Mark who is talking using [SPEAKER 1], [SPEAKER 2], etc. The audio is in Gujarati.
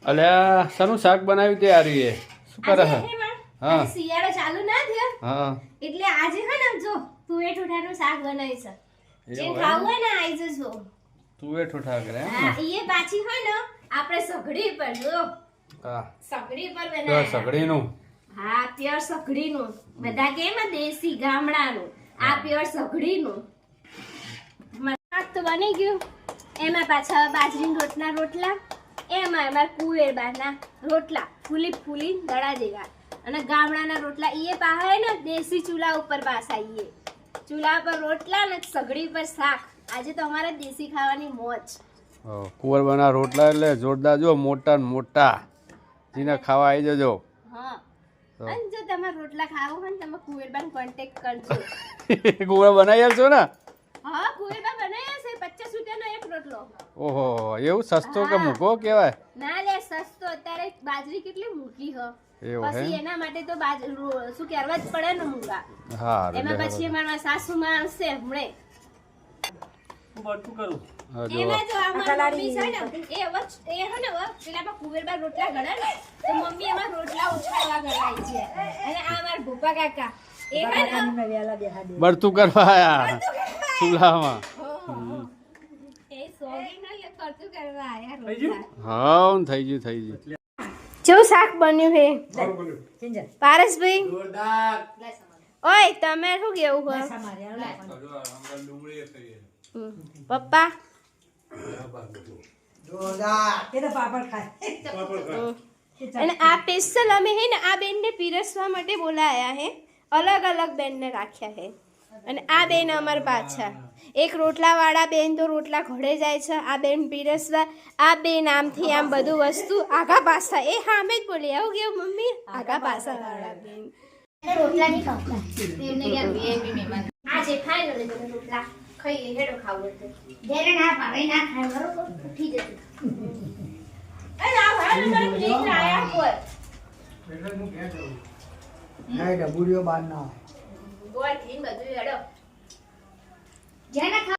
[SPEAKER 1] અલ્યા શાનું શાક બનાવ્યું તે આરીએ શું કરે હે? હા
[SPEAKER 2] શિયાળો ચાલુ ના થયો
[SPEAKER 1] હા
[SPEAKER 2] એટલે આજે હે ને જો તુવેર ઠોઠાનું શાક બનાવી છે. જે ખાવું હોય ને આઈ જજો.
[SPEAKER 1] તુવેર ઠોઠા કરે એમ
[SPEAKER 2] હા ઈએ પાછી હોય ને આપણે સઘડી પર જો.
[SPEAKER 1] હા
[SPEAKER 2] સઘડી પર
[SPEAKER 1] તો
[SPEAKER 2] બનાવે.
[SPEAKER 1] સગડીનું
[SPEAKER 2] હા પ્યોર સઘડીનું. બધા કેમ દેશી ગામડાનું. આ પ્યોર સઘડીનું. શાક તો બની ગયું. એમાં પાછા બાજરીના રોટલા એમાં અમાર કુવેરબાના રોટલા ફૂલી દડા જેવા અને ગામડાના રોટલા ઈએ પાહે ને દેશી ચૂલા ઉપર પાસા ઈએ ચૂલા પર રોટલા ને સગડી પર શાક. આજે તો અમારે દેશી ખાવાની મોજ.
[SPEAKER 1] કુંવરબાના રોટલા એટલે જોરદાર જો મોટા ને મોટા જીને ખાવા આવી જજો.
[SPEAKER 2] હા અને જો તમારે રોટલા ખાવા હોય ને તમે કુવેરબાને કોન્ટેક્ટ કરજો.
[SPEAKER 1] કુંવર બનાવી આવશો ને?
[SPEAKER 2] હા કુવેરબા બનાવ્યા છે 50 રૂપિયાનો એક રોટલો.
[SPEAKER 1] ઓહો એવું સસ્તો કે મૂકો કેવાય?
[SPEAKER 2] ના લે સસ્તો અત્યારે બાજરી કેટલી મૂકી હ પછી એના માટે તો શું કરવા જ પડે ને મૂંગા.
[SPEAKER 1] હા
[SPEAKER 2] એમાં પછી અમારા સાસુમાં આવશે હમણે
[SPEAKER 1] બટુ કરું
[SPEAKER 2] એમાં જો અમાર મમ્મી છે ને એ હે ને પેલા કુવેરબા રોટલા ગળે ને તો મમ્મી એમાં રોટલા ઉછાળવા ગળાય છે અને આ અમાર ભૂપા કાકા એ હે ને
[SPEAKER 1] બરતું કરવા આયા ચૂલામાં.
[SPEAKER 2] એ સોગી ન એ કરતું કરવા આયા રોટલા.
[SPEAKER 1] હા થઈ ગયું.
[SPEAKER 2] કેવું શાક બન્યું હે પારસભાઈ? ઓય તમે શું કેવું હો પપ્પા? અને આ સ્પેશિયલ અમે હે ને આ બેનને પીરસવા માટે બોલાયા હે. અલગ અલગ બેનને રાખ્યા હે અને આ બેન અમાર પાછા એક રોટલા વાળા બેન તો રોટલા ઘડે જાય છે. આ બેન પીરસવા આ બેન આમથી આમ બધું વસ્તુ આગા પાછા એ સામે જ બોલી આવું કેવું મમ્મી આગા પાછા વાળા બેન રોટલા નહીં ખાવતા એમને યાર વીઆઈપી મહેમાન આજે ખાઈ લો એટલે રોટલા ખાઈ હેડો ખાવું એટલે જ્યારે ના ભાવે ના ખાય બરોબર ઉઠી જશે. એ ના ભાઈ મને પ્લેટ આયા કોઈ એટલે હું કે જાઉં ના ડબુડીઓ બાર ના ગોળ થી બધું હેડો જેને